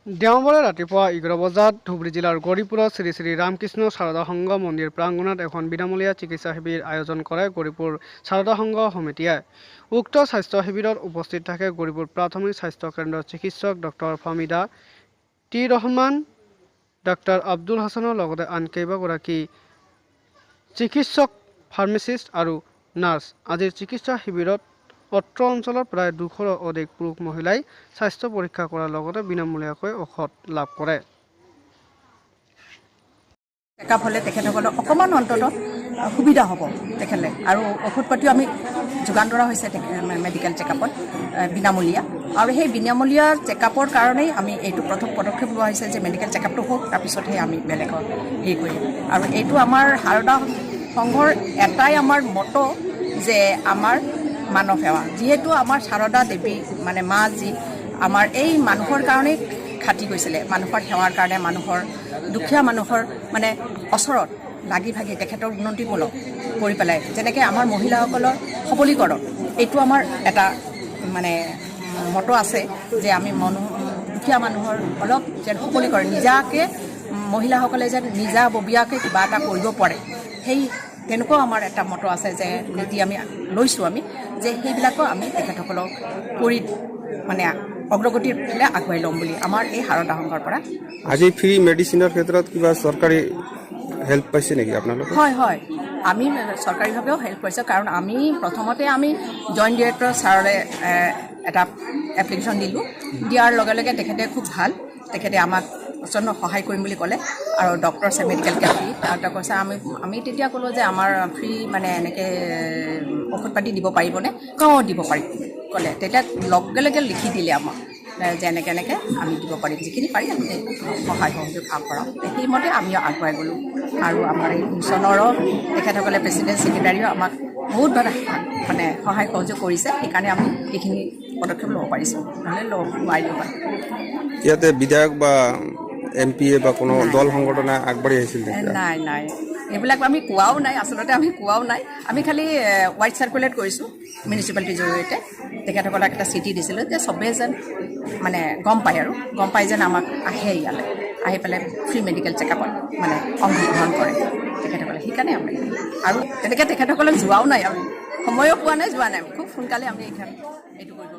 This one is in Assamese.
দেওবাৰে ৰাতিপুৱা 11 বজাত ধুবুৰী জিলাৰ গৌৰীপুৰত শ্ৰী শ্ৰী ৰামকৃষ্ণ শাৰদা সংঘ মন্দিৰ প্ৰাংগণত এখন বিনামূলীয়া চিকিৎসা শিবিৰ আয়োজন কৰে গৌৰীপুৰ শাৰদা সংঘ সমিতিয়ে। উক্ত স্বাস্থ্য শিবিৰত উপস্থিত থাকে গৌৰীপুৰ প্ৰাথমিক স্বাস্থ্য কেন্দ্ৰৰ চিকিৎসক doctor Famida T Rahman, doctor Abdul হাছানৰ লগতে আন কেইবাগৰাকী চিকিৎসক, ফাৰ্মাচিষ্ট আৰু নাৰ্ছ। আজিৰ চিকিৎসা শিবিৰত অত্ৰ অঞ্চলৰ প্ৰায় 200ৰো অধিক পুৰুষ মহিলাই স্বাস্থ্য পৰীক্ষা কৰাৰ লগতে বিনামূলীয়াকৈ ঔষধ লাভ কৰে। চেকআপ হ'লে তেখেতসকলক অকণমান অন্তত সুবিধা হ'ব তেখেতলে, আৰু ঔষধ পাতিও আমি যোগান ধৰা হৈছে মেডিকেল চেকআপত বিনামূলীয়া। আৰু সেই বিনামূলীয়া চেকআপৰ কাৰণেই আমি এইটো প্ৰথম পদক্ষেপ লোৱা হৈছে যে মেডিকেল চেকআপটো হওক, তাৰপিছতহে আমি বেলেগৰ হেৰি কৰিম। আৰু এইটো আমাৰ শাৰদা সংঘৰ এটাই আমাৰ মটো যে আমাৰ মানৱ সেৱা, যিহেতু আমাৰ শাৰদা দেৱী মানে মা যি আমাৰ এই মানুহৰ কাৰণেই খাটি গৈছিলে, মানুহৰ সেৱাৰ কাৰণে, মানুহৰ দুখীয়া মানুহৰ মানে ওচৰত লাগি ভাগি তেখেতৰ উন্নতিমূলক কৰি পেলাই, যেনেকৈ আমাৰ মহিলাসকলৰ সবলীকৰণ, এইটো আমাৰ এটা মানে মটো আছে যে আমি দুখীয়া মানুহৰ অলপ যেন সবলীকৰণ, নিজাকৈ মহিলাসকলে যেন নিজাববীয়াকৈ কিবা এটা কৰিব পাৰে, সেই তেনেকুৱাও আমাৰ এটা মটো আছে যে নীতি আমি লৈছোঁ আমি যে সেইবিলাকো আমি তেখেতসকলক কৰি মানে অগ্ৰগতিৰ ফালে আগুৱাই ল'ম বুলি আমাৰ এই শাৰদা সংঘৰ পৰা। আজি ফ্ৰী মেডিচিনৰ ক্ষেত্ৰত কিবা চৰকাৰী হেল্প পাইছে নেকি আপোনালোকে? হয় হয়, আমি চৰকাৰীভাৱেও হেল্প পাইছোঁ, কাৰণ আমি প্ৰথমতে আমি জইণ্ট ডিৰেক্টৰ ছাৰলৈ এটা এপ্লিকেশ্যন দিলোঁ। দিয়াৰ লগে লগে তেখেতে খুব ভাল, তেখেতে আমাক প্ৰচণ্ড সহায় কৰিম বুলি ক'লে। আৰু ডক্টৰ আছে মেডিকেল কেম্প, তাৰ কৈছে আমি তেতিয়া ক'লোঁ যে আমাৰ ফ্ৰী মানে এনেকৈ ঔষধ পাতি দিব পাৰিবনে? দিব পাৰিম ক'লে। তেতিয়া লগে লগে লিখি দিলে আমাক যে এনেকৈ আমি দিব পাৰিম, যিখিনি পাৰি আমি সহায় সহযোগ আগবঢ়াম। সেইমতে আমিও আগুৱাই গ'লোঁ। আৰু আমাৰ এই মিছনৰো তেখেতসকলে প্ৰেচিডেণ্ট ছেক্ৰেটাৰীও আমাক বহুত মানে সহায় সহযোগ কৰিছে, সেইকাৰণে আমি এইখিনি পদক্ষেপ ল'ব পাৰিছোঁ, নহ'লে নোৱাৰিলোঁ হয়। ইয়াতে বিধায়ক বা MP বা কোনো দল সংগঠনে আগবাঢ়ি আহিছিল? নাই, এইবিলাক আমি কোৱাও নাই, আচলতে আমি কোৱাও নাই। আমি খালি হোৱাইট চাৰ্কুলেট কৰিছোঁ মিউনিচিপালিটিৰ জৰিয়তে। তেখেতসকলক এটা চিঠি দিছিলোঁ যে চবেই যেন মানে গম পায় যেন আমাক আহে ইয়ালৈ, আহি পেলাই ফ্ৰী মেডিকেল চেকআপত মানে অংশগ্ৰহণ কৰে তেখেতসকলে। সেইকাৰণে আমি আৰু তেনেকৈ তেখেতসকলক যোৱাও নাই, আমি সময়ো পোৱা নাই, যোৱা নাই। খুব সোনকালে আমি এইটো কৰিব